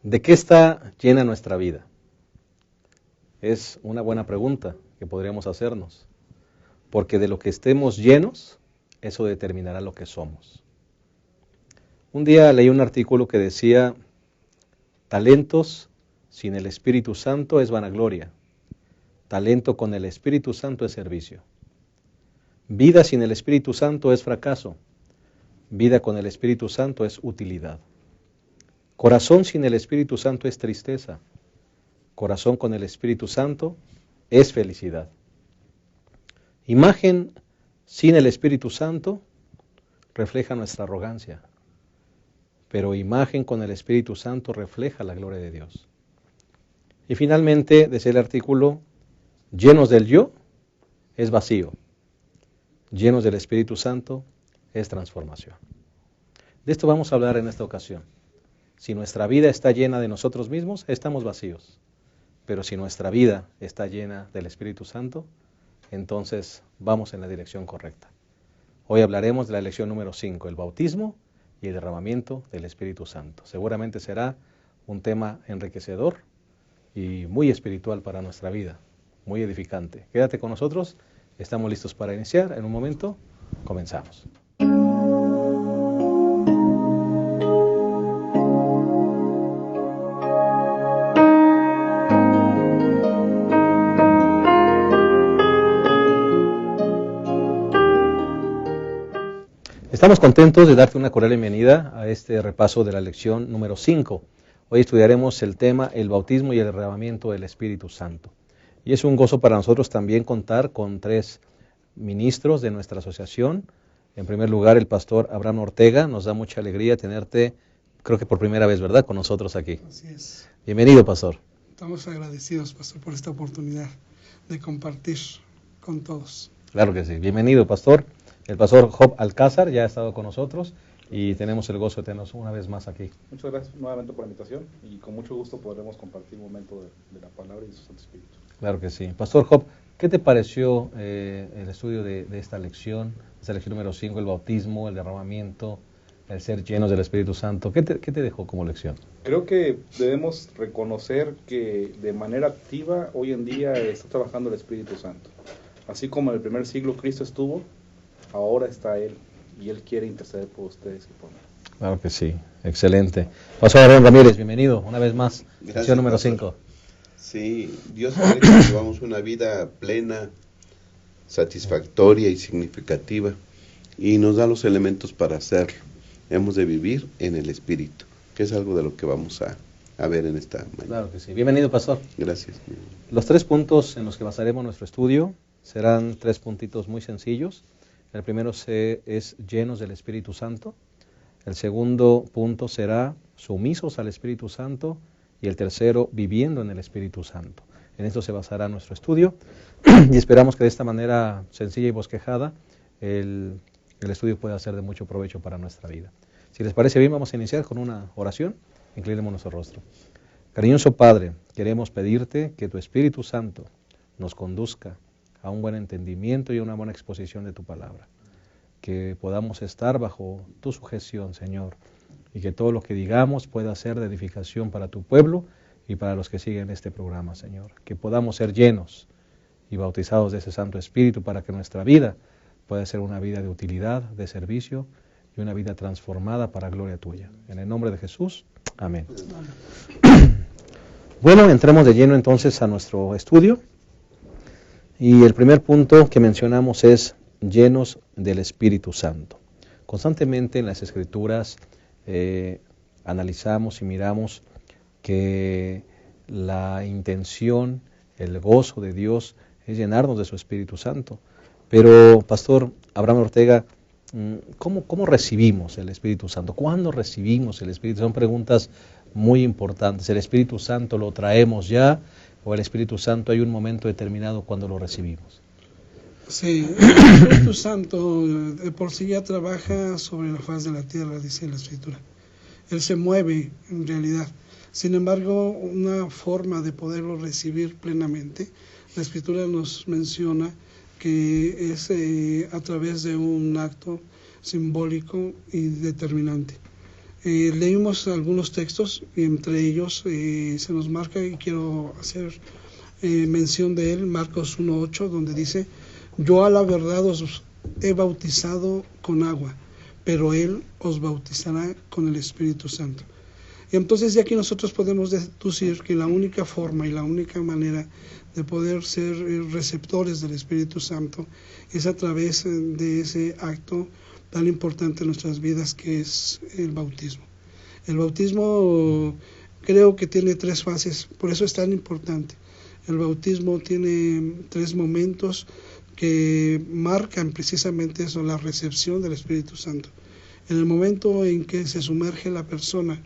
¿De qué está llena nuestra vida? Es una buena pregunta que podríamos hacernos, porque de lo que estemos llenos, eso determinará lo que somos. Un día leí un artículo que decía, talentos sin el Espíritu Santo es vanagloria, talento con el Espíritu Santo es servicio. Vida sin el Espíritu Santo es fracaso, vida con el Espíritu Santo es utilidad. Corazón sin el Espíritu Santo es tristeza, corazón con el Espíritu Santo es felicidad. Imagen sin el Espíritu Santo refleja nuestra arrogancia, pero imagen con el Espíritu Santo refleja la gloria de Dios. Y finalmente, decía el artículo, llenos del yo es vacío, llenos del Espíritu Santo es transformación. De esto vamos a hablar en esta ocasión. Si nuestra vida está llena de nosotros mismos, estamos vacíos. Pero si nuestra vida está llena del Espíritu Santo, entonces vamos en la dirección correcta. Hoy hablaremos de la lección número 5, el bautismo y el derramamiento del Espíritu Santo. Seguramente será un tema enriquecedor y muy espiritual para nuestra vida, muy edificante. Quédate con nosotros, estamos listos para iniciar. En un momento, comenzamos. Estamos contentos de darte una cordial bienvenida a este repaso de la lección número 5. Hoy estudiaremos el tema, el bautismo y el derramamiento del Espíritu Santo. Y es un gozo para nosotros también contar con 3 ministros de nuestra asociación. En primer lugar, el pastor Abraham Ortega. Nos da mucha alegría tenerte, creo que por primera vez, ¿verdad?, con nosotros aquí. Así es. Bienvenido, pastor. Estamos agradecidos, pastor, por esta oportunidad de compartir con todos. Claro que sí. Bienvenido, pastor. El pastor Job Alcázar ya ha estado con nosotros y tenemos el gozo de tenernos una vez más aquí. Muchas gracias nuevamente por la invitación y con mucho gusto podremos compartir un momento de la palabra y de su Santo Espíritu. Claro que sí. Pastor Job, ¿qué te pareció el estudio de esta lección número 5, el bautismo, el derramamiento, el ser llenos del Espíritu Santo? ¿Qué te dejó como lección? Creo que debemos reconocer que de manera activa hoy en día está trabajando el Espíritu Santo. Así como en el primer siglo Cristo estuvo, ahora está Él, y Él quiere interceder por ustedes y por mí. Claro que sí, excelente. Pastor Aaron Ramírez, bienvenido una vez más. Lección número 5. Sí, Dios quiere que llevamos una vida plena, satisfactoria y significativa, y nos da los elementos para hacerlo. Hemos de vivir en el Espíritu, que es algo de lo que vamos a ver en esta mañana. Claro que sí. Bienvenido, pastor. Gracias. Los 3 puntos en los que basaremos nuestro estudio serán 3 puntitos muy sencillos. El primero es llenos del Espíritu Santo. El segundo punto será sumisos al Espíritu Santo. Y el tercero, viviendo en el Espíritu Santo. En esto se basará nuestro estudio. Y esperamos que de esta manera sencilla y bosquejada el estudio pueda ser de mucho provecho para nuestra vida. Si les parece bien, vamos a iniciar con una oración. Inclinemos nuestro rostro. Cariñoso Padre, queremos pedirte que tu Espíritu Santo nos conduzca a un buen entendimiento y a una buena exposición de tu palabra. Que podamos estar bajo tu sujeción, Señor, y que todo lo que digamos pueda ser de edificación para tu pueblo y para los que siguen este programa, Señor. Que podamos ser llenos y bautizados de ese Santo Espíritu para que nuestra vida pueda ser una vida de utilidad, de servicio y una vida transformada para gloria tuya. En el nombre de Jesús, amén. Bueno, entremos de lleno entonces a nuestro estudio. Y el primer punto que mencionamos es llenos del Espíritu Santo. Constantemente en las Escrituras analizamos y miramos que la intención, el gozo de Dios es llenarnos de su Espíritu Santo. Pero, pastor Abraham Ortega, ¿cómo recibimos el Espíritu Santo? ¿Cuándo recibimos el Espíritu? Son preguntas muy importantes. ¿El Espíritu Santo lo traemos ya? ¿O el Espíritu Santo hay un momento determinado cuando lo recibimos? Sí, el Espíritu Santo de por sí ya trabaja sobre la faz de la tierra, dice la Escritura. Él se mueve en realidad. Sin embargo, una forma de poderlo recibir plenamente, la Escritura nos menciona que es a través de un acto simbólico y determinante. Leímos algunos textos, y entre ellos se nos marca, y quiero hacer mención de él, Marcos 1:8, donde dice: yo a la verdad os he bautizado con agua, pero Él os bautizará con el Espíritu Santo. Y entonces de aquí nosotros podemos deducir que la única forma y la única manera de poder ser receptores del Espíritu Santo es a través de ese acto tan importante en nuestras vidas, que es el bautismo. El bautismo creo que tiene 3 fases, por eso es tan importante. El bautismo tiene 3 momentos que marcan precisamente eso, la recepción del Espíritu Santo. En el momento en que se sumerge la persona,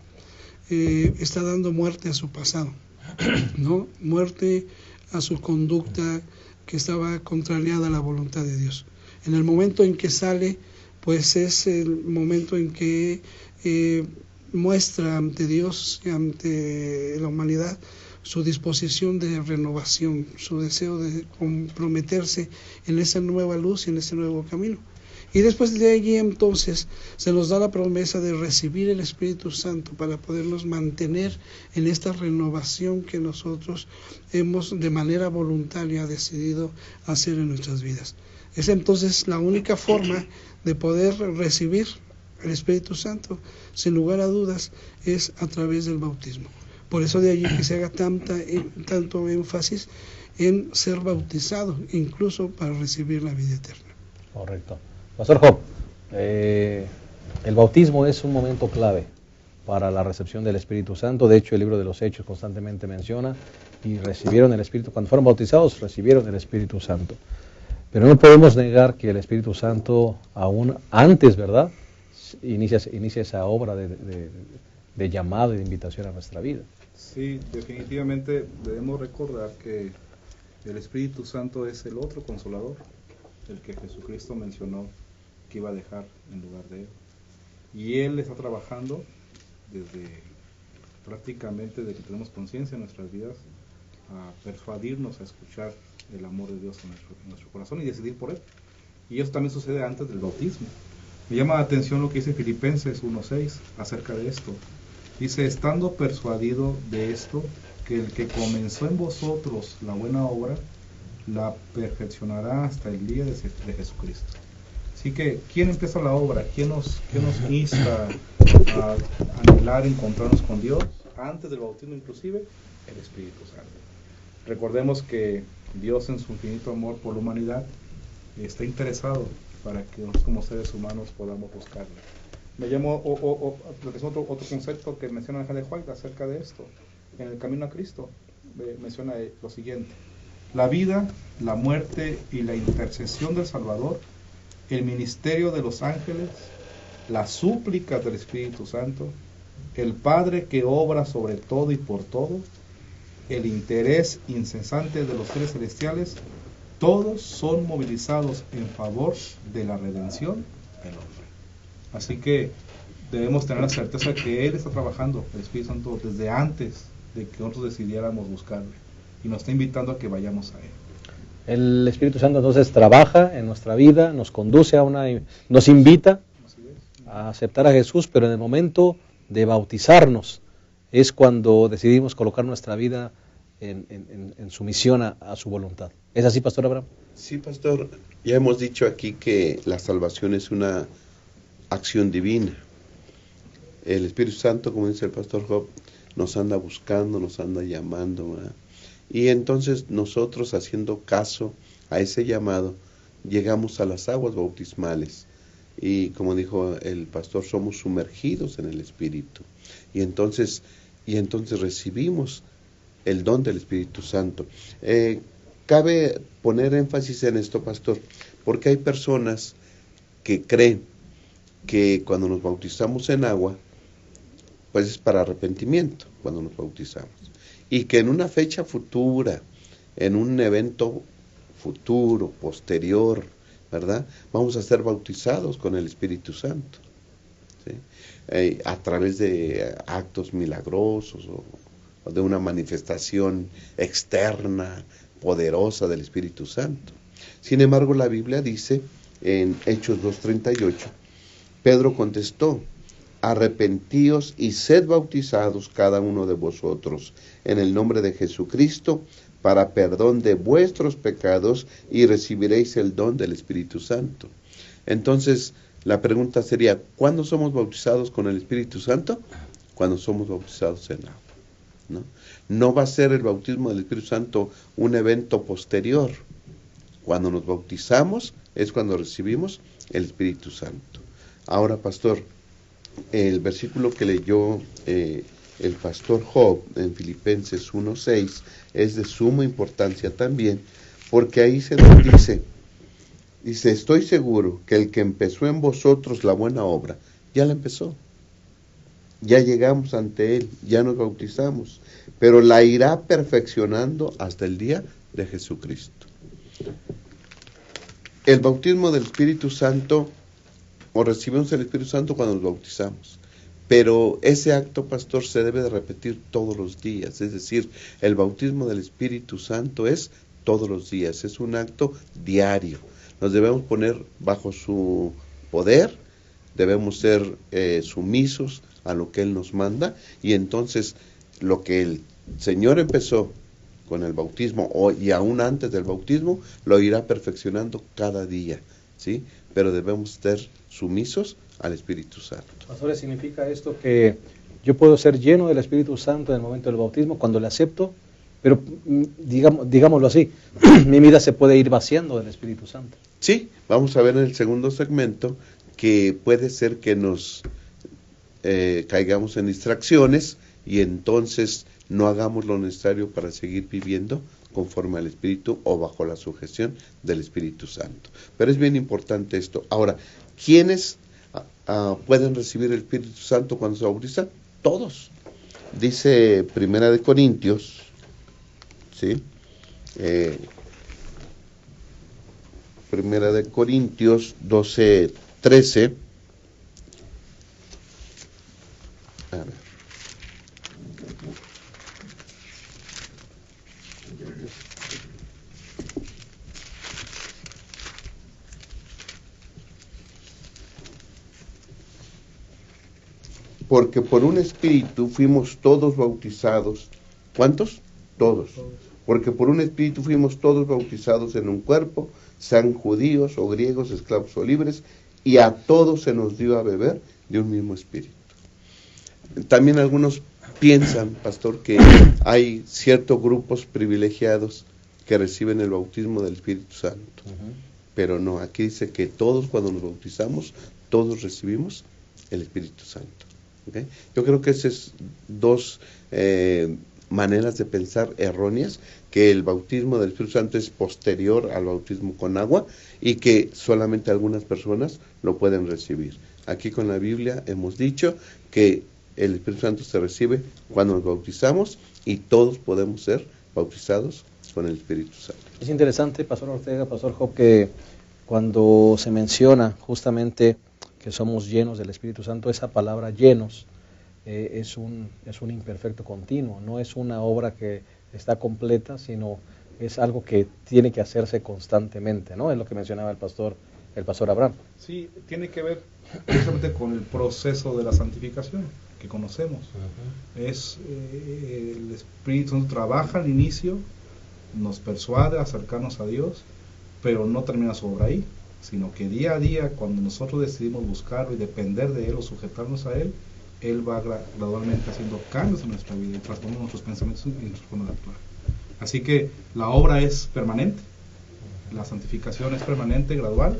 está dando muerte a su pasado, ¿no? Muerte a su conducta que estaba contrariada a la voluntad de Dios. En el momento en que sale, pues es el momento en que muestra ante Dios y ante la humanidad su disposición de renovación, su deseo de comprometerse en esa nueva luz y en ese nuevo camino. Y después de allí entonces se nos da la promesa de recibir el Espíritu Santo para podernos mantener en esta renovación que nosotros hemos de manera voluntaria decidido hacer en nuestras vidas. Es entonces la única forma de poder recibir el Espíritu Santo, sin lugar a dudas, es a través del bautismo. Por eso de allí que se haga tanto énfasis en ser bautizado, incluso para recibir la vida eterna. Correcto. Pastor Job, el bautismo es un momento clave para la recepción del Espíritu Santo. De hecho, el libro de los Hechos constantemente menciona: y recibieron el Espíritu, cuando fueron bautizados, recibieron el Espíritu Santo. Pero no podemos negar que el Espíritu Santo, aún antes, ¿verdad?, inicia esa obra de llamado y de invitación a nuestra vida. Sí, definitivamente debemos recordar que el Espíritu Santo es el otro consolador, el que Jesucristo mencionó que iba a dejar en lugar de Él. Y Él está trabajando desde prácticamente desde que tenemos conciencia en nuestras vidas a persuadirnos a escuchar el amor de Dios en nuestro corazón y decidir por Él. Y eso también sucede antes del bautismo. Me llama la atención lo que dice Filipenses 1:6 acerca de esto. Dice: estando persuadido de esto, que el que comenzó en vosotros la buena obra, la perfeccionará hasta el día de Jesucristo. Así que, ¿quién empieza la obra? ¿Quién nos insta a anhelar encontrarnos con Dios? Antes del bautismo inclusive, el Espíritu Santo. Recordemos que Dios, en su infinito amor por la humanidad, está interesado para que nosotros como seres humanos podamos buscarle. Me llamo otro concepto que menciona Ángel de White acerca de esto. En el camino a Cristo menciona lo siguiente: la vida, la muerte y la intercesión del Salvador, el ministerio de los ángeles, las súplicas del Espíritu Santo, el Padre que obra sobre todo y por todo, el interés incesante de los seres celestiales, todos son movilizados en favor de la redención del hombre. Así que debemos tener la certeza que Él está trabajando, el Espíritu Santo, desde antes de que nosotros decidiéramos buscarle, y nos está invitando a que vayamos a Él. El Espíritu Santo entonces trabaja en nuestra vida, nos conduce nos invita a aceptar a Jesús, pero en el momento de bautizarnos es cuando decidimos colocar nuestra vida en sumisión a su voluntad. ¿Es así, Pastor Abraham? Sí, Pastor. Ya hemos dicho aquí que la salvación es una acción divina. El Espíritu Santo, como dice el Pastor Job, nos anda buscando, nos anda llamando, ¿verdad? Y entonces nosotros, haciendo caso a ese llamado, llegamos a las aguas bautismales. Y como dijo el pastor, somos sumergidos en el Espíritu. Y entonces recibimos el don del Espíritu Santo. Cabe poner énfasis en esto, pastor, porque hay personas que creen que cuando nos bautizamos en agua, pues es para arrepentimiento cuando nos bautizamos. Y que en una fecha futura, en un evento futuro, posterior, ¿verdad?, vamos a ser bautizados con el Espíritu Santo, ¿sí? A través de actos milagrosos o de una manifestación externa, poderosa del Espíritu Santo. Sin embargo, la Biblia dice en Hechos 2:38, Pedro contestó: arrepentíos y sed bautizados cada uno de vosotros en el nombre de Jesucristo para perdón de vuestros pecados y recibiréis el don del Espíritu Santo. Entonces, la pregunta sería, ¿cuándo somos bautizados con el Espíritu Santo? Cuando somos bautizados en agua, ¿no? No va a ser el bautismo del Espíritu Santo un evento posterior. Cuando nos bautizamos es cuando recibimos el Espíritu Santo. Ahora, pastor, el versículo que leyó el pastor Job en Filipenses 1:6 es de suma importancia también, porque ahí se nos dice, estoy seguro que el que empezó en vosotros la buena obra, ya la empezó. Ya llegamos ante Él, ya nos bautizamos, pero la irá perfeccionando hasta el día de Jesucristo. El bautismo del Espíritu Santo, o recibimos el Espíritu Santo cuando nos bautizamos, pero ese acto, pastor, se debe de repetir todos los días, es decir, el bautismo del Espíritu Santo es todos los días, es un acto diario. Nos debemos poner bajo su poder, debemos ser sumisos a lo que Él nos manda, y entonces lo que el Señor empezó con el bautismo, y aún antes del bautismo, lo irá perfeccionando cada día, ¿sí? Pero debemos ser sumisos al Espíritu Santo. Pastor, ¿significa esto que yo puedo ser lleno del Espíritu Santo en el momento del bautismo cuando le acepto? Pero digámoslo así, mi vida se puede ir vaciando del Espíritu Santo. Sí, vamos a ver en el segundo segmento que puede ser que nos caigamos en distracciones y entonces no hagamos lo necesario para seguir viviendo conforme al Espíritu o bajo la sujeción del Espíritu Santo. Pero es bien importante esto. Ahora, ¿quiénes pueden recibir el Espíritu Santo cuando se bautizan? Todos. Dice Primera de Corintios, ¿sí? Primera de Corintios 12:13. A ver. Porque por un espíritu fuimos todos bautizados. ¿Cuántos? Todos. Porque por un espíritu fuimos todos bautizados en un cuerpo, sean judíos o griegos, esclavos o libres, y a todos se nos dio a beber de un mismo espíritu. También algunos piensan, pastor, que hay ciertos grupos privilegiados que reciben el bautismo del Espíritu Santo. Pero no, aquí dice que todos cuando nos bautizamos, todos recibimos el Espíritu Santo. ¿Okay? Yo creo que esas dos maneras de pensar erróneas, que el bautismo del Espíritu Santo es posterior al bautismo con agua y que solamente algunas personas lo pueden recibir. Aquí con la Biblia hemos dicho que el Espíritu Santo se recibe cuando nos bautizamos y todos podemos ser bautizados con el Espíritu Santo. Es interesante, Pastor Ortega, Pastor Job, que cuando se menciona justamente que somos llenos del Espíritu Santo, esa palabra llenos es un imperfecto continuo, no es una obra que está completa, sino es algo que tiene que hacerse constantemente, ¿no? Es lo que mencionaba el pastor Abraham. Sí, tiene que ver precisamente con el proceso de la santificación que conocemos. Es el Espíritu Santo trabaja al inicio, nos persuade a acercarnos a Dios, pero no termina su obra ahí, sino que día a día, cuando nosotros decidimos buscarlo y depender de Él o sujetarnos a Él, Él va gradualmente haciendo cambios en nuestra vida y transformando nuestros pensamientos y nuestra forma de actuar. Así que la obra es permanente, la santificación es permanente, gradual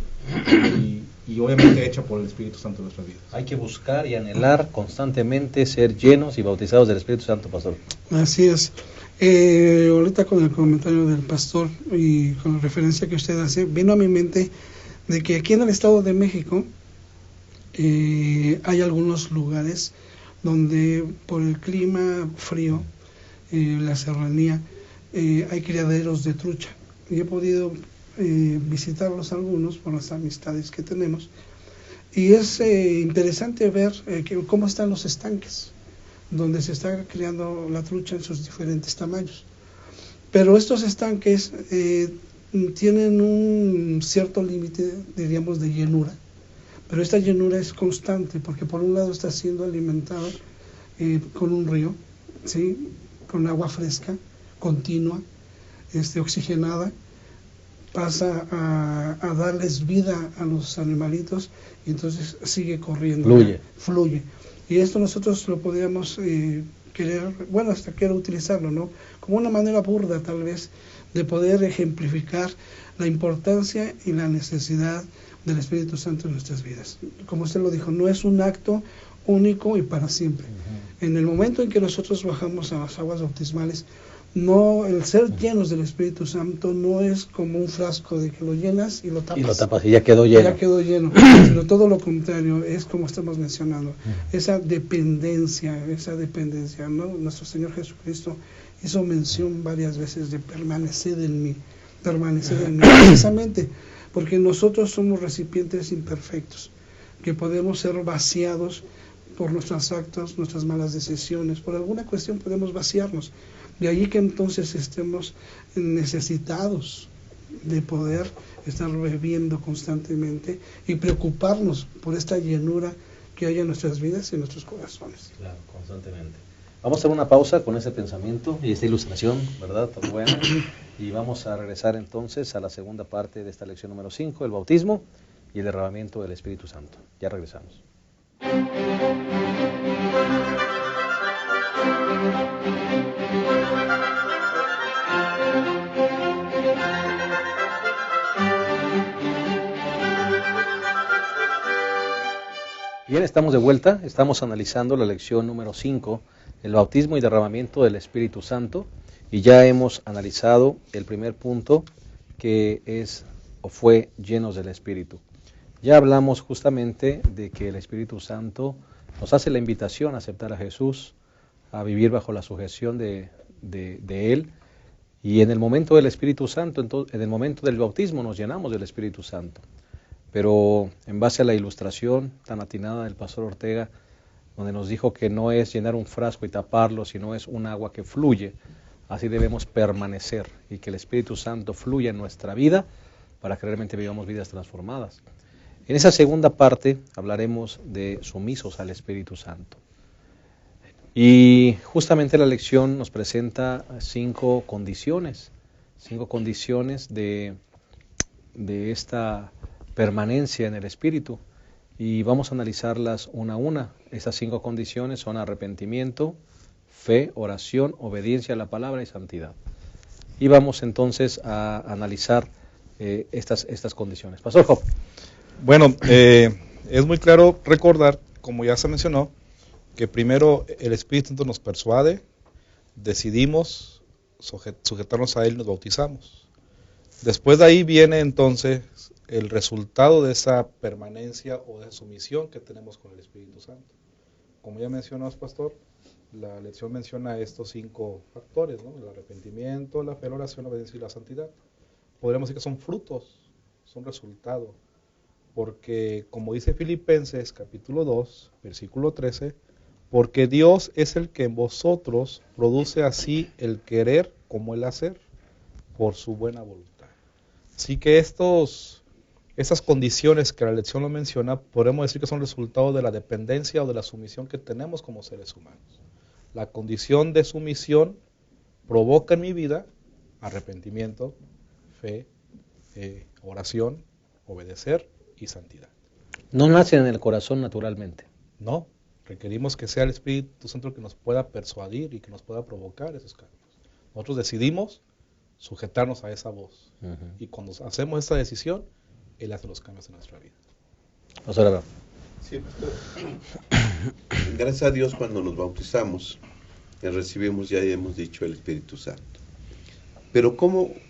y obviamente hecha por el Espíritu Santo en nuestra vida. Hay que buscar y anhelar constantemente ser llenos y bautizados del Espíritu Santo, Pastor. Así es. Ahorita con el comentario del pastor y con la referencia que usted hace, vino a mi mente de que aquí en el Estado de México hay algunos lugares donde por el clima frío, la serranía, hay criaderos de trucha. Y he podido visitarlos algunos por las amistades que tenemos. Y es interesante ver cómo están los estanques, donde se está criando la trucha en sus diferentes tamaños. Pero estos estanques tienen un cierto límite, diríamos, de llenura, Pero esta llenura es constante, porque por un lado está siendo alimentada con un río, ¿sí? Con agua fresca, continua, oxigenada, pasa a darles vida a los animalitos y entonces sigue corriendo, fluye. Y esto nosotros lo podríamos querer, bueno, hasta quiero utilizarlo, ¿no? Como una manera burda tal vez de poder ejemplificar la importancia y la necesidad del Espíritu Santo en nuestras vidas. Como usted lo dijo, no es un acto único y para siempre. En el momento en que nosotros bajamos a las aguas bautismales, no, el ser llenos del Espíritu Santo no es como un frasco de que lo llenas y lo tapas. Y lo tapas y ya quedó lleno. Ya quedó lleno, sino todo lo contrario, es como estamos mencionando, esa dependencia, ¿no? Nuestro Señor Jesucristo hizo mención varias veces de permanecer en mí, precisamente porque nosotros somos recipientes imperfectos, que podemos ser vaciados por nuestros actos, nuestras malas decisiones, por alguna cuestión podemos vaciarnos. De allí que entonces estemos necesitados de poder estar bebiendo constantemente y preocuparnos por esta llenura que hay en nuestras vidas y en nuestros corazones. Claro, constantemente. Vamos a hacer una pausa con ese pensamiento y esta ilustración, ¿verdad? Tan buena. Y vamos a regresar entonces a la segunda parte de esta lección número 5, el bautismo y el derramamiento del Espíritu Santo. Ya regresamos. Bien, estamos de vuelta, estamos analizando la lección número 5, el bautismo y derramamiento del Espíritu Santo, y ya hemos analizado el primer punto, que es o fue llenos del Espíritu. Ya hablamos justamente de que el Espíritu Santo nos hace la invitación a aceptar a Jesús, a vivir bajo la sujeción de Él, y en el momento del Espíritu Santo, en el momento del bautismo nos llenamos del Espíritu Santo. Pero en base a la ilustración tan atinada del pastor Ortega, donde nos dijo que no es llenar un frasco y taparlo, sino es un agua que fluye, así debemos permanecer y que el Espíritu Santo fluya en nuestra vida para que realmente vivamos vidas transformadas. En esa segunda parte hablaremos de sumisos al Espíritu Santo. Y justamente la lección nos presenta 5 condiciones de esta permanencia en el Espíritu, y vamos a analizarlas una a una. Estas 5 condiciones son arrepentimiento, fe, oración, obediencia a la palabra y santidad. Y vamos entonces a analizar estas condiciones. Pastor Job. Bueno, es muy claro recordar, como ya se mencionó, que primero el Espíritu Santo nos persuade, decidimos sujetarnos a Él y nos bautizamos. Después de ahí viene entonces el resultado de esa permanencia o de sumisión que tenemos con el Espíritu Santo. Como ya mencionó el pastor, la lección menciona estos 5 factores, ¿no? El arrepentimiento, la fe, la oración, la obediencia y la santidad. Podríamos decir que son frutos, son resultado, porque como dice Filipenses capítulo 2, versículo 13, porque Dios es el que en vosotros produce así el querer como el hacer, por su buena voluntad. Así que esas condiciones que la lección lo menciona, podemos decir que son resultado de la dependencia o de la sumisión que tenemos como seres humanos. La condición de sumisión provoca en mi vida arrepentimiento, fe, oración, obedecer y santidad. No nacen en el corazón naturalmente. No, requerimos que sea el Espíritu Santo el que nos pueda persuadir y que nos pueda provocar esos cambios. Nosotros decidimos sujetarnos a esa voz. Y cuando hacemos esta decisión, Él hace los cambios en nuestra vida. Sí, gracias a Dios, cuando nos bautizamos, recibimos, ya hemos dicho, el Espíritu Santo. Pero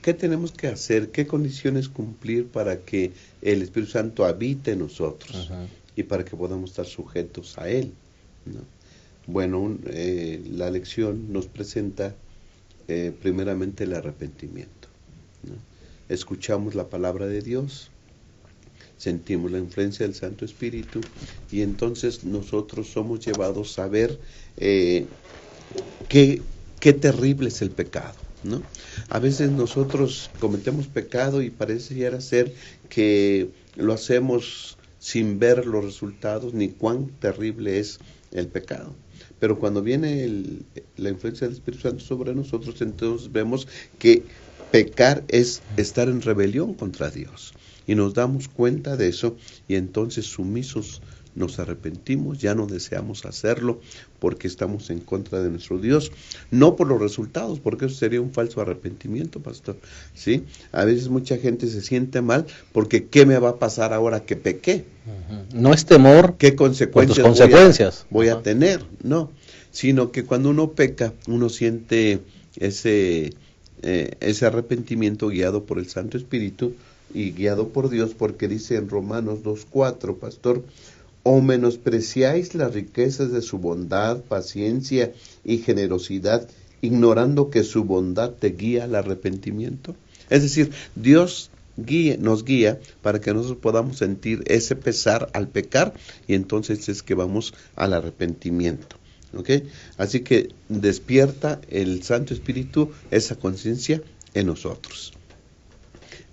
¿qué tenemos que hacer? ¿Qué condiciones cumplir para que el Espíritu Santo habite en nosotros? Y para que podamos estar sujetos a Él, ¿no? Bueno, la lección nos presenta primeramente el arrepentimiento, ¿no? Escuchamos la palabra de Dios, sentimos la influencia del Santo Espíritu y entonces nosotros somos llevados a ver qué terrible es el pecado, ¿no? A veces nosotros cometemos pecado y parece llegar a ser que lo hacemos sin ver los resultados ni cuán terrible es el pecado. Pero cuando viene la influencia del Espíritu Santo sobre nosotros, entonces vemos que pecar es estar en rebelión contra Dios. Y nos damos cuenta de eso y entonces sumisos nos arrepentimos, ya no deseamos hacerlo porque estamos en contra de nuestro Dios, no por los resultados, porque eso sería un falso arrepentimiento, pastor, ¿sí? A veces mucha gente se siente mal porque ¿qué me va a pasar ahora que pequé? No es temor, ¿qué consecuencias, por tus consecuencias voy a tener? No, sino que cuando uno peca, uno siente ese arrepentimiento guiado por el Santo Espíritu y guiado por Dios, porque dice en Romanos 2:4, pastor, ¿o menospreciáis las riquezas de su bondad, paciencia y generosidad, ignorando que su bondad te guía al arrepentimiento? Es decir, Dios nos guía para que nosotros podamos sentir ese pesar al pecar y entonces es que vamos al arrepentimiento. ¿Okay? Así que despierta el Santo Espíritu esa conciencia en nosotros.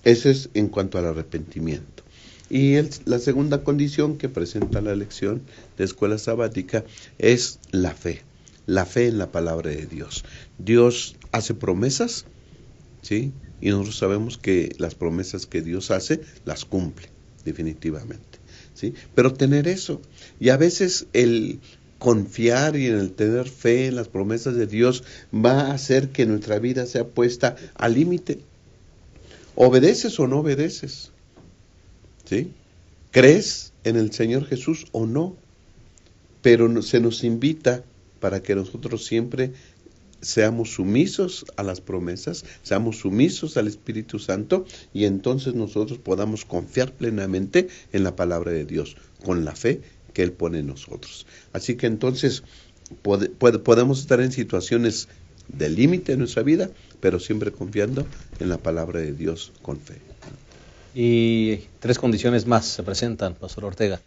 Eso es en cuanto al arrepentimiento. Y la segunda condición que presenta la lección de escuela sabática es la fe en la palabra de Dios. Dios hace promesas, ¿sí? Y nosotros sabemos que las promesas que Dios hace, las cumple, definitivamente, ¿sí? Pero tener eso, y a veces el confiar y en el tener fe en las promesas de Dios va a hacer que nuestra vida sea puesta al límite. ¿Obedeces o no obedeces? ¿Sí? ¿Crees en el Señor Jesús o no? Pero se nos invita para que nosotros siempre seamos sumisos a las promesas, seamos sumisos al Espíritu Santo y entonces nosotros podamos confiar plenamente en la palabra de Dios, con la fe que Él pone en nosotros. Así que entonces podemos estar en situaciones de límite en nuestra vida, pero siempre confiando en la palabra de Dios con fe. Y 3 condiciones más se presentan, Pastor Ortega,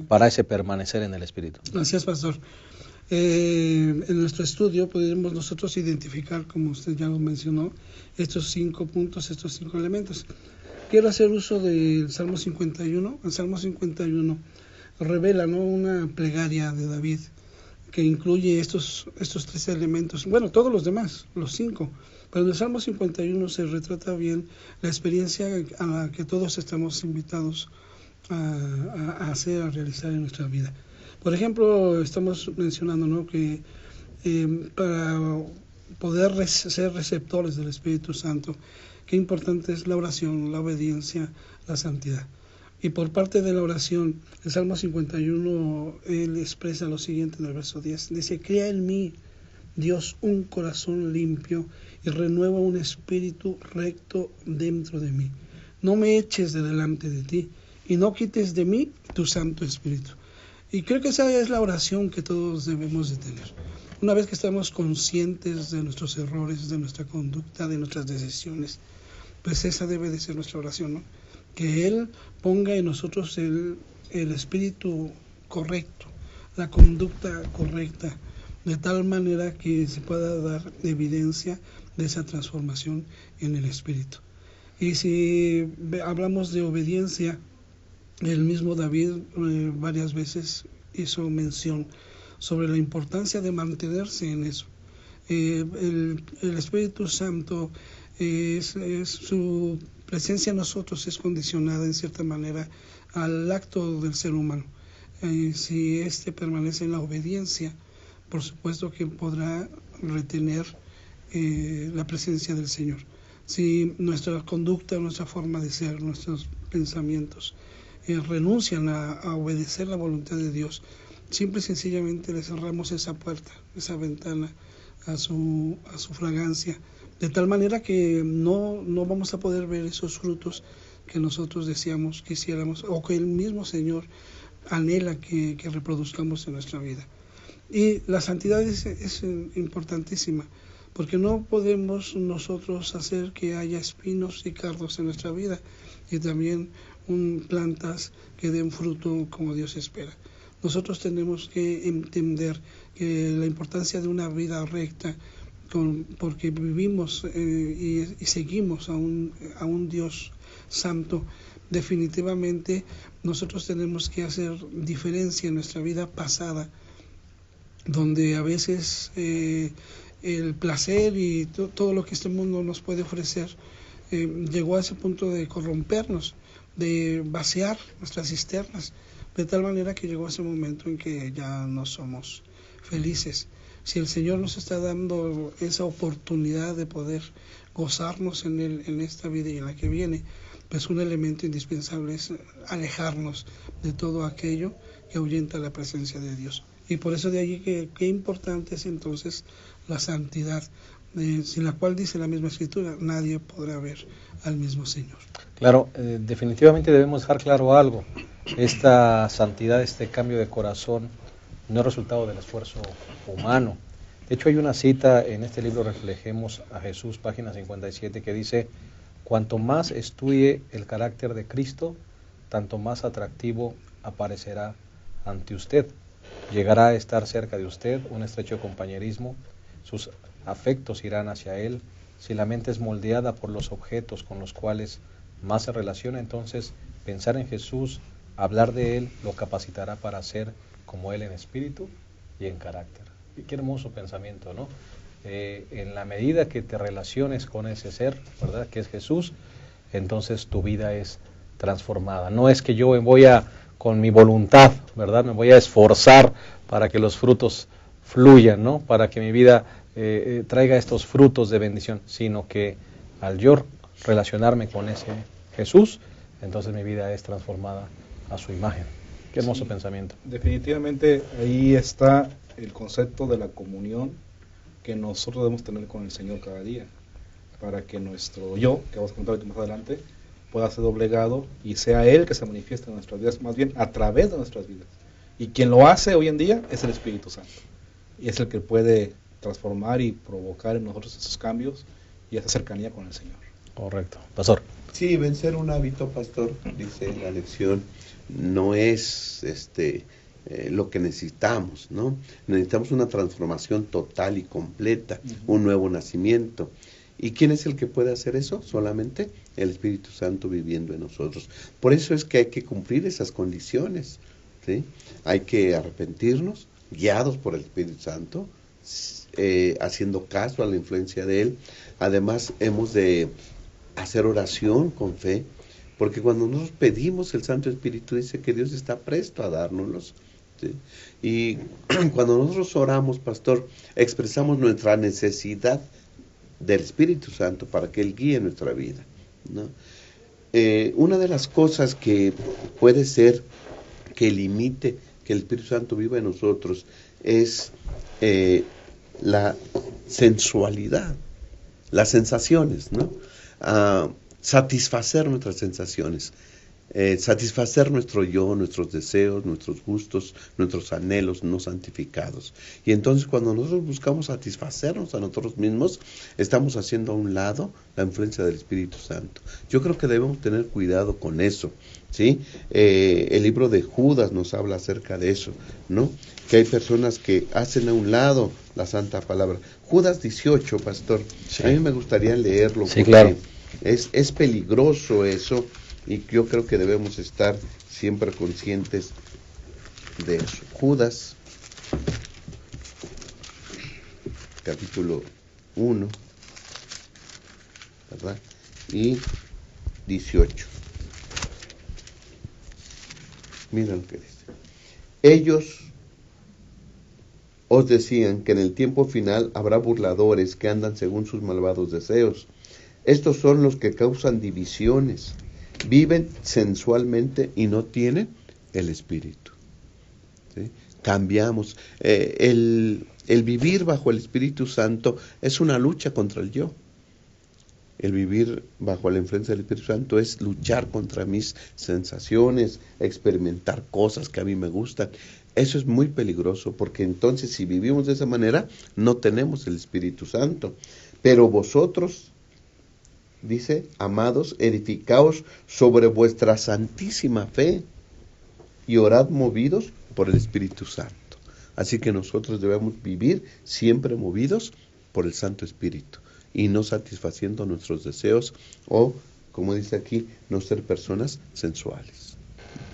para ese permanecer en el Espíritu. Gracias, Pastor. En nuestro estudio podemos nosotros identificar, como usted ya lo mencionó, estos 5 puntos, estos 5 elementos. Quiero hacer uso del Salmo 51. El Salmo 51 revela, ¿no?, una plegaria de David que incluye estos 3 elementos, bueno, todos los demás, los 5, pero en el Salmo 51 se retrata bien la experiencia a la que todos estamos invitados a hacer, a realizar en nuestra vida. Por ejemplo, estamos mencionando, ¿no?, que para poder ser receptores del Espíritu Santo, qué importante es la oración, la obediencia, la santidad. Y por parte de la oración, el Salmo 51, él expresa lo siguiente en el verso 10. Dice, crea en mí, Dios, un corazón limpio y renueva un espíritu recto dentro de mí. No me eches de delante de ti y no quites de mí tu Santo Espíritu. Y creo que esa es la oración que todos debemos de tener. Una vez que estamos conscientes de nuestros errores, de nuestra conducta, de nuestras decisiones, pues esa debe de ser nuestra oración, ¿no? Que Él ponga en nosotros el espíritu correcto, la conducta correcta, de tal manera que se pueda dar evidencia de esa transformación en el espíritu. Y si hablamos de obediencia, el mismo David varias veces hizo mención sobre la importancia de mantenerse en eso. El Espíritu Santo su presencia en nosotros es condicionada en cierta manera al acto del ser humano. Si éste permanece en la obediencia, por supuesto que podrá retener la presencia del Señor. Si nuestra conducta, nuestra forma de ser, nuestros pensamientos renuncian a obedecer la voluntad de Dios, simple y sencillamente le cerramos esa puerta, esa ventana a su fragancia, de tal manera que no vamos a poder ver esos frutos que nosotros deseamos, quisiéramos, o que el mismo Señor anhela que reproduzcamos en nuestra vida. Y la santidad es importantísima, porque no podemos nosotros hacer que haya espinos y cardos en nuestra vida, y también plantas que den fruto como Dios espera. Nosotros tenemos que entender que la importancia de una vida recta, porque vivimos y seguimos a un Dios santo, definitivamente nosotros tenemos que hacer diferencia en nuestra vida pasada, donde a veces el placer y todo lo que este mundo nos puede ofrecer llegó a ese punto de corrompernos, de vaciar nuestras cisternas, de tal manera que llegó ese momento en que ya no somos felices. Si el Señor nos está dando esa oportunidad de poder gozarnos en Él, en esta vida y en la que viene, pues un elemento indispensable es alejarnos de todo aquello que ahuyenta la presencia de Dios. Y por eso de allí que qué importante es entonces la santidad, sin la cual dice la misma Escritura, nadie podrá ver al mismo Señor. Claro, definitivamente debemos dejar claro algo. Esta santidad, este cambio de corazón, no es resultado del esfuerzo humano. De hecho, hay una cita en este libro Reflejemos a Jesús, página 57, que dice: cuanto más estudie el carácter de Cristo, tanto más atractivo aparecerá ante usted. Llegará a estar cerca de usted un estrecho compañerismo, sus afectos irán hacia Él. Si la mente es moldeada por los objetos con los cuales más se relaciona, entonces pensar en Jesús, hablar de Él, lo capacitará para ser como Él en espíritu y en carácter. Y qué hermoso pensamiento, ¿no? En la medida que te relaciones con ese ser, ¿verdad?, que es Jesús, entonces tu vida es transformada. No es que yo voy a, con mi voluntad, ¿verdad?, me voy a esforzar para que los frutos fluyan, ¿no?, para que mi vida traiga estos frutos de bendición, sino que al yo relacionarme con ese Jesús, entonces mi vida es transformada a su imagen. Qué hermoso pensamiento. Definitivamente ahí está el concepto de la comunión que nosotros debemos tener con el Señor cada día, para que nuestro yo, que vamos a contar más adelante, pueda ser doblegado y sea Él que se manifieste en nuestras vidas, más bien a través de nuestras vidas. Y quien lo hace hoy en día es el Espíritu Santo, y es el que puede transformar y provocar en nosotros esos cambios y esa cercanía con el Señor. Correcto. Pastor. Sí, vencer un hábito, pastor, dice la lección, no es lo que necesitamos, ¿no? Necesitamos una transformación total y completa, un nuevo nacimiento. ¿Y quién es el que puede hacer eso? Solamente el Espíritu Santo viviendo en nosotros. Por eso es que hay que cumplir esas condiciones, ¿sí? Hay que arrepentirnos, guiados por el Espíritu Santo, haciendo caso a la influencia de Él. Además, hemos de hacer oración con fe, porque cuando nosotros pedimos el Santo Espíritu, dice que Dios está presto a dárnoslos, ¿sí? Y cuando nosotros oramos, pastor, expresamos nuestra necesidad del Espíritu Santo para que Él guíe nuestra vida, ¿no? Una de las cosas que puede ser que limite que el Espíritu Santo viva en nosotros es la sensualidad, las sensaciones, ¿no? Satisfacer nuestras sensaciones, satisfacer nuestro yo, nuestros deseos, nuestros gustos, nuestros anhelos no santificados. Y entonces cuando nosotros buscamos satisfacernos a nosotros mismos, estamos haciendo a un lado la influencia del Espíritu Santo. Yo creo que debemos tener cuidado con eso, ¿sí? El libro de Judas nos habla acerca de eso, ¿no? Que hay personas que hacen a un lado la santa palabra. Judas 18, pastor, sí. A mí me gustaría leerlo, sí, claro. Es peligroso eso, y yo creo que debemos estar siempre conscientes de eso. Judas, capítulo 1, ¿verdad? Y 18. Mira lo que dice. Ellos os decían que en el tiempo final habrá burladores que andan según sus malvados deseos. Estos son los que causan divisiones, viven sensualmente y no tienen el Espíritu, ¿sí? Cambiamos. El vivir bajo el Espíritu Santo es una lucha contra el yo. El vivir bajo la influencia del Espíritu Santo es luchar contra mis sensaciones, experimentar cosas que a mí me gustan. Eso es muy peligroso, porque entonces si vivimos de esa manera, no tenemos el Espíritu Santo. Pero vosotros, dice, amados, edificaos sobre vuestra santísima fe y orad movidos por el Espíritu Santo. Así que nosotros debemos vivir siempre movidos por el Santo Espíritu y no satisfaciendo nuestros deseos o como dice aquí, no ser personas sensuales.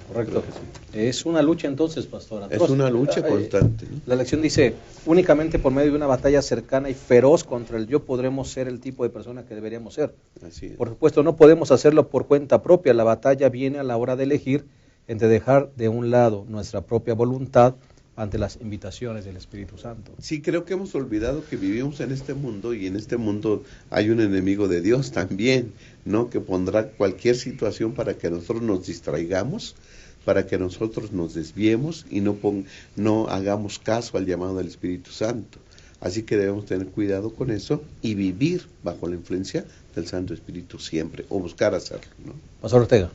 Correcto. Creo que sí. Es una lucha entonces, pastor. Es una lucha constante, ¿no? La lección dice, únicamente por medio de una batalla cercana y feroz contra el yo podremos ser el tipo de persona que deberíamos ser. Así es. Por supuesto, no podemos hacerlo por cuenta propia. La batalla viene a la hora de elegir entre dejar de un lado nuestra propia voluntad ante las invitaciones del Espíritu Santo. Sí, creo que hemos olvidado que vivimos en este mundo y en este mundo hay un enemigo de Dios también, ¿no? Que pondrá cualquier situación para que nosotros nos distraigamos, para que nosotros nos desviemos y no hagamos caso al llamado del Espíritu Santo. Así que debemos tener cuidado con eso y vivir bajo la influencia del Santo Espíritu siempre, o buscar hacerlo, ¿no? Pastor Ortega.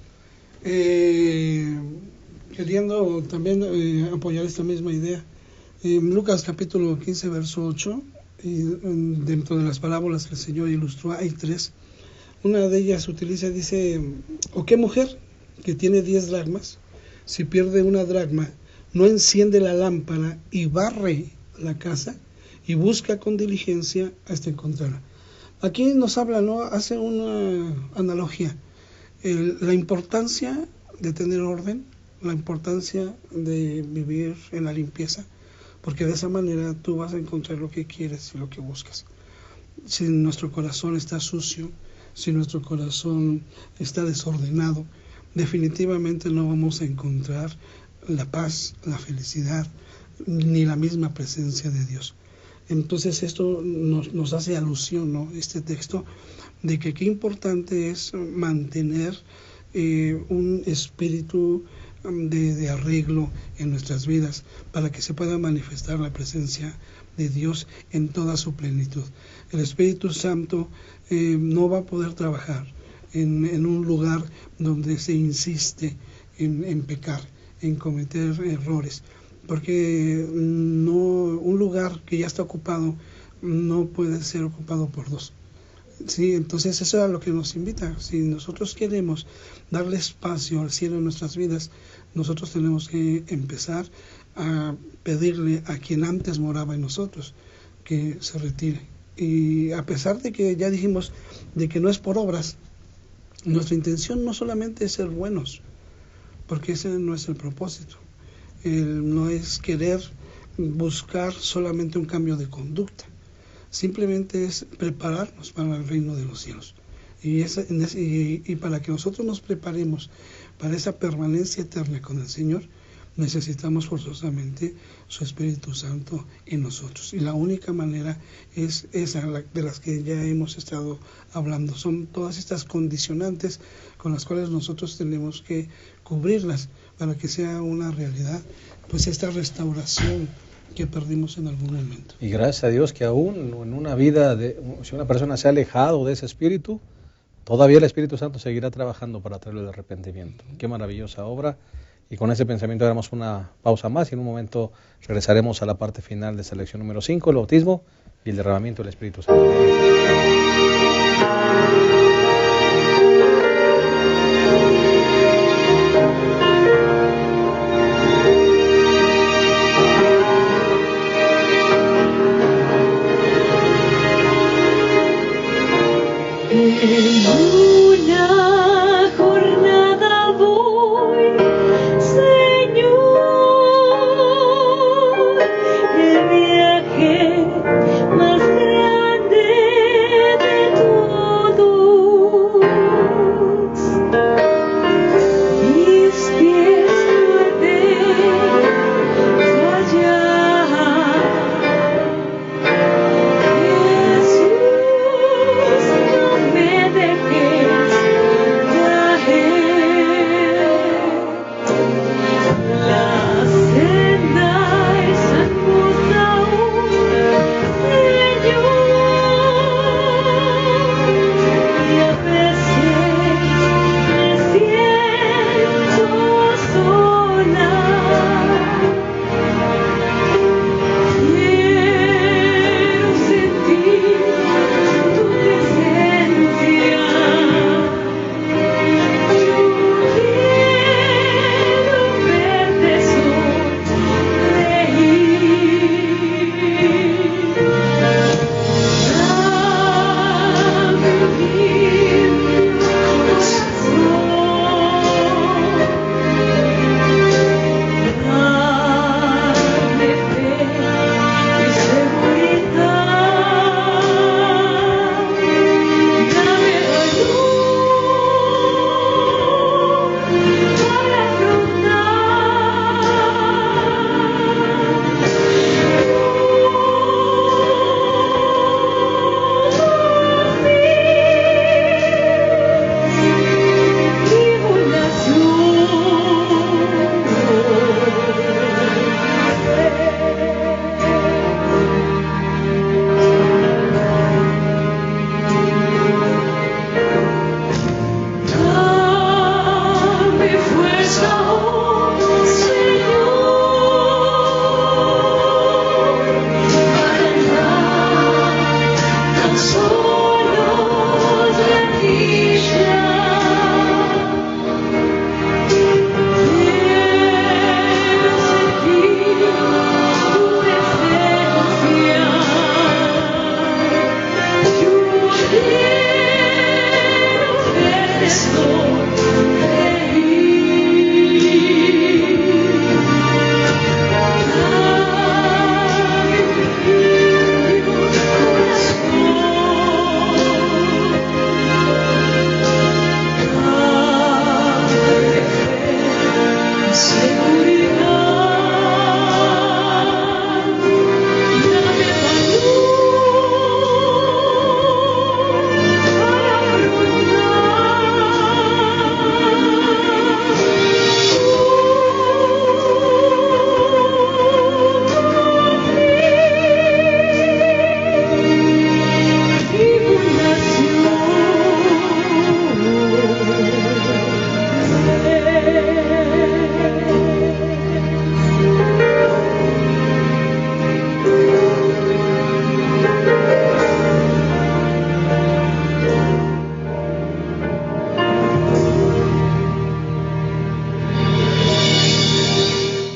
Queriendo también apoyar esta misma idea, en Lucas capítulo 15, verso 8, y dentro de las parábolas que el Señor ilustró, hay 3. Una de ellas dice, ¿o qué mujer que tiene 10 dracmas, si pierde una dracma, no enciende la lámpara y barre la casa y busca con diligencia hasta encontrarla? Aquí nos habla, ¿no? Hace una analogía, la importancia de tener orden, la importancia de vivir en la limpieza, porque de esa manera tú vas a encontrar lo que quieres y lo que buscas. Si nuestro corazón está sucio, si nuestro corazón está desordenado, definitivamente no vamos a encontrar la paz, la felicidad, ni la misma presencia de Dios. Entonces esto nos hace alusión, ¿no? Este texto, de que qué importante es mantener un espíritu de arreglo en nuestras vidas para que se pueda manifestar la presencia de Dios en toda su plenitud. El Espíritu Santo no va a poder trabajar en un lugar donde se insiste en pecar, en cometer errores, porque un lugar que ya está ocupado no puede ser ocupado por 2. Sí, entonces eso es a lo que nos invita. Si nosotros queremos darle espacio al cielo en nuestras vidas, nosotros tenemos que empezar a pedirle a quien antes moraba en nosotros que se retire. Y a pesar de que ya dijimos de que no es por obras, nuestra intención no solamente es ser buenos, porque ese no es el propósito. No es querer buscar solamente un cambio de conducta, simplemente es prepararnos para el reino de los cielos. Y para que nosotros nos preparemos para esa permanencia eterna con el Señor, necesitamos forzosamente su Espíritu Santo en nosotros. Y la única manera es esa de las que ya hemos estado hablando. Son todas estas condicionantes con las cuales nosotros tenemos que cubrirlas para que sea una realidad, pues esta restauración que perdimos en algún momento. Y gracias a Dios que aún en una vida, si una persona se ha alejado de ese espíritu, todavía el Espíritu Santo seguirá trabajando para traerle el arrepentimiento. Qué maravillosa obra. Y con ese pensamiento haremos una pausa más y en un momento regresaremos a la parte final de esta lección número 5, el bautismo y el derramamiento del Espíritu Santo. Más grande de todo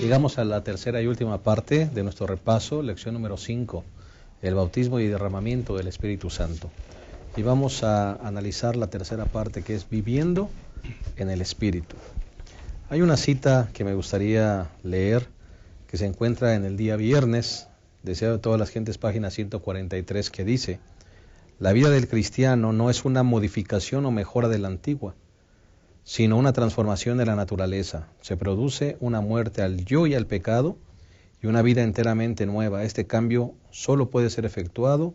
Llegamos a la tercera y última parte de nuestro repaso, lección número 5, el bautismo y derramamiento del Espíritu Santo. Y vamos a analizar la tercera parte, que es viviendo en el Espíritu. Hay una cita que me gustaría leer, que se encuentra en el día viernes, Deseo de todas las gentes, página 143, que dice: la vida del cristiano no es una modificación o mejora de la antigua, sino una transformación de la naturaleza. Se produce una muerte al yo y al pecado y una vida enteramente nueva. Este cambio solo puede ser efectuado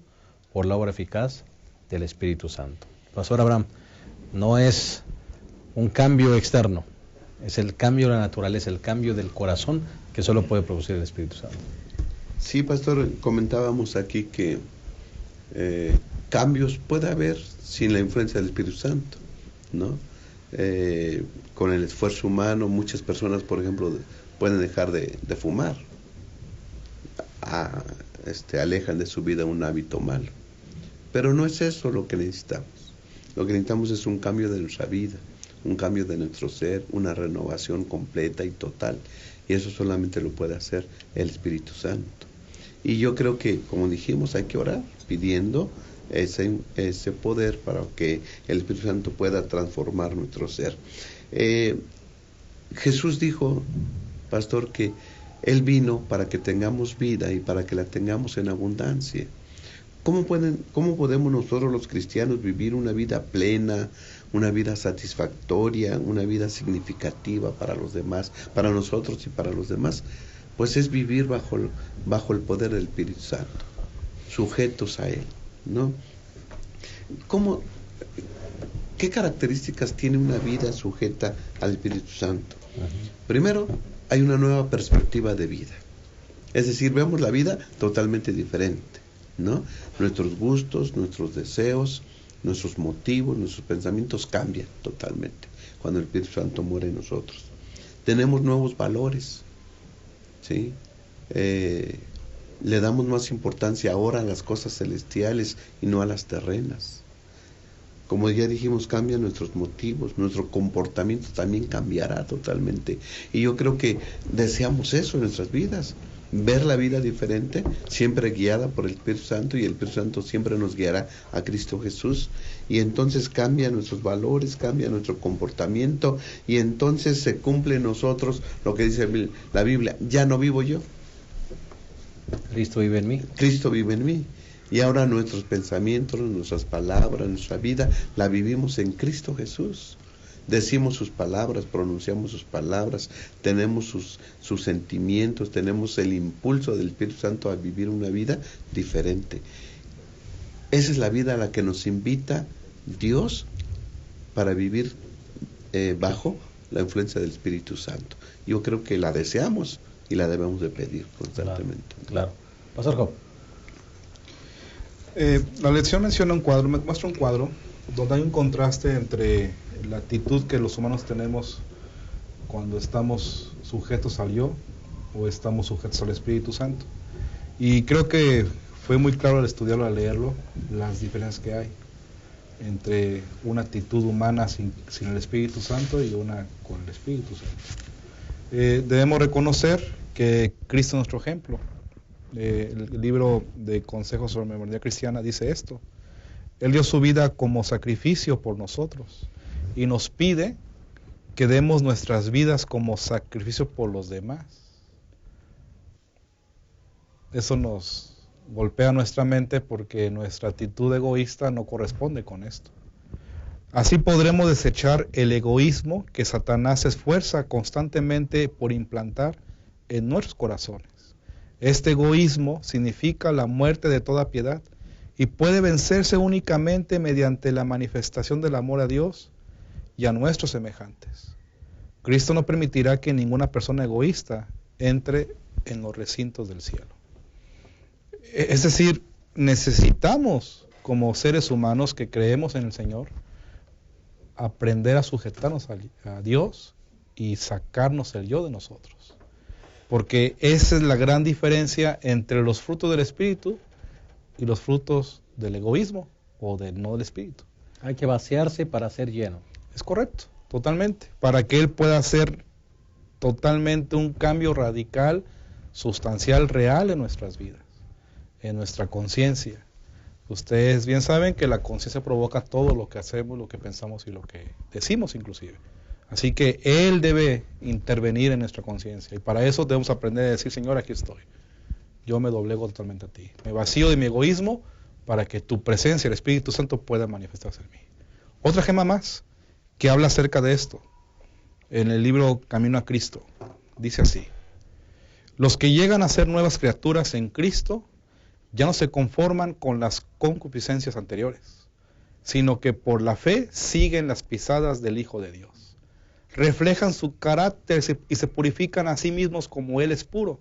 por la obra eficaz del Espíritu Santo. Pastor Abraham, no es un cambio externo, es el cambio de la naturaleza, el cambio del corazón que solo puede producir el Espíritu Santo. Sí, pastor, comentábamos aquí que cambios puede haber sin la influencia del Espíritu Santo, ¿no? Con el esfuerzo humano, muchas personas, por ejemplo, pueden dejar de fumar, alejan de su vida un hábito malo, pero no es eso lo que necesitamos. Lo que necesitamos es un cambio de nuestra vida, un cambio de nuestro ser, una renovación completa y total, y eso solamente lo puede hacer el Espíritu Santo. Y yo creo que, como dijimos, hay que orar pidiendo ese poder para que el Espíritu Santo pueda transformar nuestro ser. Jesús dijo, pastor, que Él vino para que tengamos vida y para que la tengamos en abundancia. ¿Cómo podemos nosotros los cristianos vivir una vida plena, una vida satisfactoria, una vida significativa para los demás, para nosotros y para los demás? Pues es vivir bajo el poder del Espíritu Santo, sujetos a Él, ¿no? ¿Qué características tiene una vida sujeta al Espíritu Santo? Primero, hay una nueva perspectiva de vida. Es decir, vemos la vida totalmente diferente, ¿no? Nuestros gustos, nuestros deseos, nuestros motivos, nuestros pensamientos cambian totalmente cuando el Espíritu Santo muere en nosotros. Tenemos nuevos valores, ¿sí? Le damos más importancia ahora a las cosas celestiales y no a las terrenas. Como ya dijimos, cambian nuestros motivos, nuestro comportamiento también cambiará totalmente. Y yo creo que deseamos eso en nuestras vidas, ver la vida diferente, siempre guiada por el Espíritu Santo, y el Espíritu Santo siempre nos guiará a Cristo Jesús. Y entonces cambian nuestros valores, cambia nuestro comportamiento, y entonces se cumple en nosotros lo que dice la Biblia: ya no vivo yo, Cristo vive en mí. Cristo vive en mí. Y ahora nuestros pensamientos, nuestras palabras, nuestra vida, la vivimos en Cristo Jesús. Decimos sus palabras, pronunciamos sus palabras, tenemos sus sentimientos, tenemos el impulso del Espíritu Santo a vivir una vida diferente. Esa es la vida a la que nos invita Dios para vivir bajo la influencia del Espíritu Santo. Yo creo que la deseamos y la debemos de pedir constantemente. Claro. Pastor Job. La lección menciona muestra un cuadro donde hay un contraste entre la actitud que los humanos tenemos cuando estamos sujetos al yo o estamos sujetos al Espíritu Santo. Y creo que fue muy claro al estudiarlo, al leerlo, las diferencias que hay entre una actitud humana sin el Espíritu Santo y una con el Espíritu Santo. Debemos reconocer que Cristo es nuestro ejemplo. El libro de Consejos sobre Memoria Cristiana dice esto: Él dio su vida como sacrificio por nosotros y nos pide que demos nuestras vidas como sacrificio por los demás. Eso nos golpea nuestra mente porque nuestra actitud egoísta no corresponde con esto. Así podremos desechar el egoísmo que Satanás se esfuerza constantemente por implantar en nuestros corazones. Este egoísmo significa la muerte de toda piedad y puede vencerse únicamente mediante la manifestación del amor a Dios y a nuestros semejantes. Cristo no permitirá que ninguna persona egoísta entre en los recintos del cielo. Es decir, necesitamos, como seres humanos que creemos en el Señor, aprender a sujetarnos a Dios y sacarnos el yo de nosotros. Porque esa es la gran diferencia entre los frutos del Espíritu y los frutos del egoísmo o del no del Espíritu. Hay que vaciarse para ser lleno. Es correcto, totalmente. Para que Él pueda ser totalmente un cambio radical, sustancial, real en nuestras vidas, en nuestra conciencia. Ustedes bien saben que la conciencia provoca todo lo que hacemos, lo que pensamos y lo que decimos inclusive. Así que Él debe intervenir en nuestra conciencia, y para eso debemos aprender a decir: Señor, aquí estoy, yo me doblego totalmente a ti, me vacío de mi egoísmo para que tu presencia, el Espíritu Santo, pueda manifestarse en mí. Otra gema más que habla acerca de esto, en el libro Camino a Cristo, dice así: los que llegan a ser nuevas criaturas en Cristo ya no se conforman con las concupiscencias anteriores, sino que por la fe siguen las pisadas del Hijo de Dios. Reflejan su carácter y se purifican a sí mismos como Él es puro.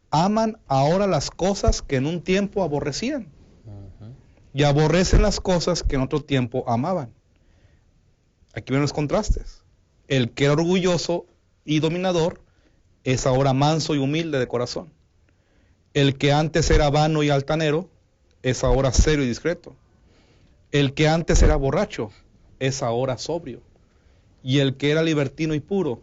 Aman ahora las cosas que en un tiempo aborrecían, y aborrecen las cosas que en otro tiempo amaban. Aquí ven los contrastes. El que era orgulloso y dominador es ahora manso y humilde de corazón. El que antes era vano y altanero es ahora serio y discreto. El que antes era borracho es ahora sobrio. Y el que era libertino y puro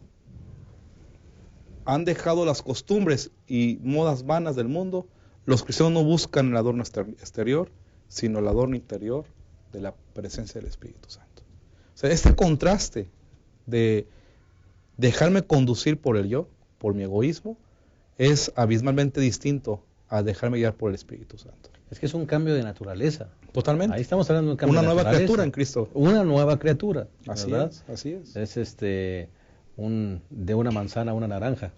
han dejado las costumbres y modas vanas del mundo. Los cristianos no buscan el adorno exterior, sino el adorno interior de la presencia del Espíritu Santo. O sea, este contraste de dejarme conducir por el yo, por mi egoísmo, es abismalmente distinto a dejarme guiar por el Espíritu Santo. Es que es un cambio de naturaleza. Totalmente. Ahí estamos hablando de un cambio Una de nueva naturaleza. criatura en Cristo. Una nueva criatura, Así ¿verdad? es, así es. Es de una manzana a una naranja.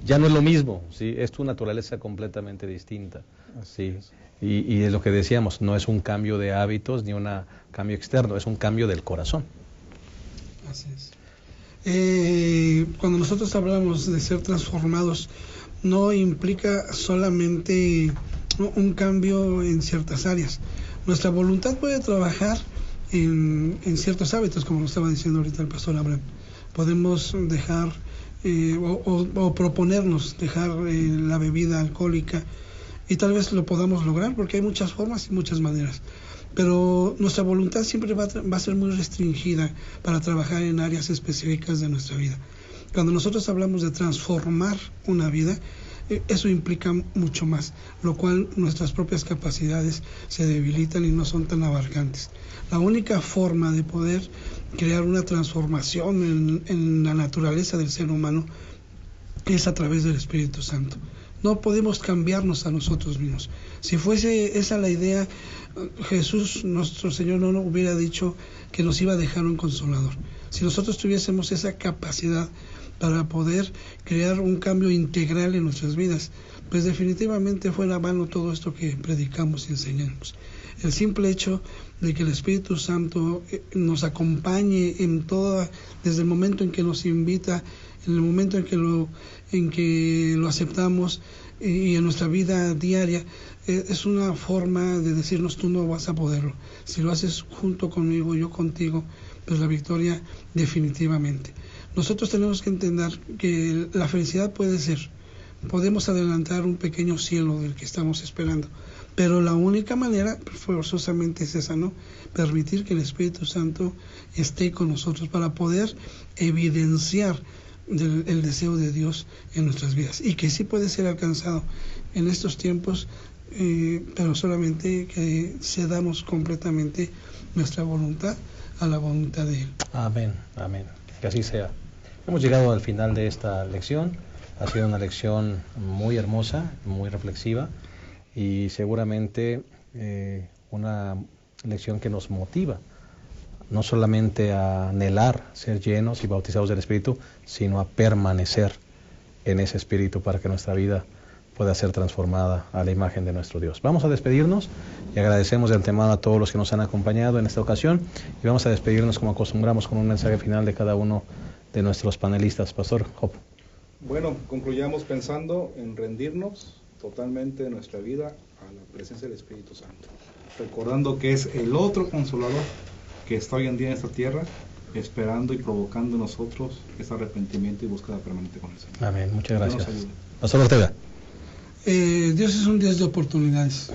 Ya no es lo mismo, ¿sí? Es tu naturaleza completamente distinta. Así ¿sí? es. Y es lo que decíamos, no es un cambio de hábitos ni un cambio externo, es un cambio del corazón. Así es. Cuando nosotros hablamos de ser transformados, no implica solamente un cambio en ciertas áreas. Nuestra voluntad puede trabajar en ciertos hábitos, como lo estaba diciendo ahorita el pastor Abraham. Podemos dejar o proponernos dejar la bebida alcohólica, y tal vez lo podamos lograr, porque hay muchas formas y muchas maneras. Pero nuestra voluntad siempre va a ser muy restringida para trabajar en áreas específicas de nuestra vida. Cuando nosotros hablamos de transformar una vida, eso implica mucho más, lo cual nuestras propias capacidades se debilitan y no son tan abarcantes. La única forma de poder crear una transformación en la naturaleza del ser humano es a través del Espíritu Santo. No podemos cambiarnos a nosotros mismos. Si fuese esa la idea, Jesús, nuestro Señor, no nos hubiera dicho que nos iba a dejar un consolador. Si nosotros tuviésemos esa capacidad para poder crear un cambio integral en nuestras vidas, pues definitivamente fuera vano todo esto que predicamos y enseñamos. El simple hecho de que el Espíritu Santo nos acompañe en toda, desde el momento en que nos invita, en el momento en que lo aceptamos, y en nuestra vida diaria, es una forma de decirnos: tú no vas a poderlo. Si lo haces junto conmigo, yo contigo, pues la victoria definitivamente. Nosotros tenemos que entender que la felicidad puede ser, podemos adelantar un pequeño cielo del que estamos esperando, pero la única manera forzosamente es esa, ¿no? Permitir que el Espíritu Santo esté con nosotros para poder evidenciar el deseo de Dios en nuestras vidas, y que sí puede ser alcanzado en estos tiempos, pero solamente que cedamos completamente nuestra voluntad a la voluntad de Él. Amén, amén. Que así sea. Hemos llegado al final de esta lección. Ha sido una lección muy hermosa, muy reflexiva, y seguramente una lección que nos motiva no solamente a anhelar ser llenos y bautizados del Espíritu, sino a permanecer en ese Espíritu para que nuestra vida pueda ser transformada a la imagen de nuestro Dios. Vamos a despedirnos y agradecemos de antemano a todos los que nos han acompañado en esta ocasión, y vamos a despedirnos como acostumbramos con un mensaje final de cada uno de nuestros panelistas. Pastor Job. Bueno, concluyamos pensando en rendirnos totalmente de nuestra vida a la presencia del Espíritu Santo, recordando que es el otro consolador que está hoy en día en esta tierra, esperando y provocando en nosotros ese arrepentimiento y búsqueda permanente con el Señor. Amén, muchas gracias. Dios nos ayude. Pastor Ortega. Dios es un Dios de oportunidades,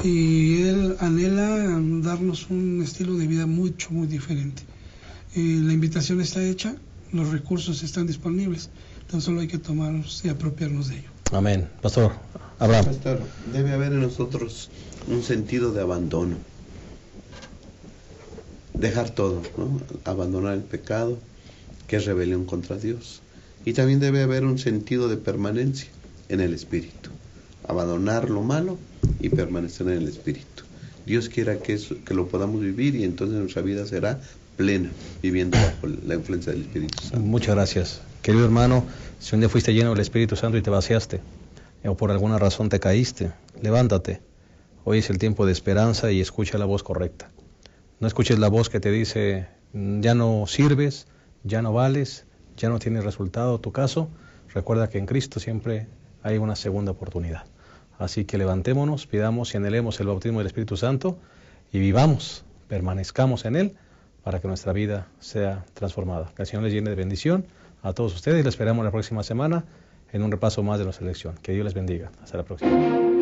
y Él anhela darnos un estilo de vida muy diferente. La invitación está hecha, los recursos están disponibles, tan solo hay que tomarlos y apropiarnos de ello. Amén. Pastor Abraham. Pastor, debe haber en nosotros un sentido de abandono. Dejar todo, ¿no? Abandonar el pecado, que es rebelión contra Dios. Y también debe haber un sentido de permanencia en el Espíritu. Abandonar lo malo y permanecer en el Espíritu. Dios quiera que lo podamos vivir, y entonces nuestra vida será plena, viviendo bajo la influencia del Espíritu Santo. Muchas gracias. Querido hermano, si un día fuiste lleno del Espíritu Santo y te vaciaste, o por alguna razón te caíste, levántate. Hoy es el tiempo de esperanza y escucha la voz correcta. No escuches la voz que te dice, ya no sirves, ya no vales, ya no tienes resultado tu caso. Recuerda que en Cristo siempre hay una segunda oportunidad. Así que levantémonos, pidamos y anhelemos el bautismo del Espíritu Santo y vivamos, permanezcamos en Él para que nuestra vida sea transformada. Que el Señor les llene de bendición a todos ustedes y les esperamos la próxima semana en un repaso más de nuestra lección. Que Dios les bendiga. Hasta la próxima.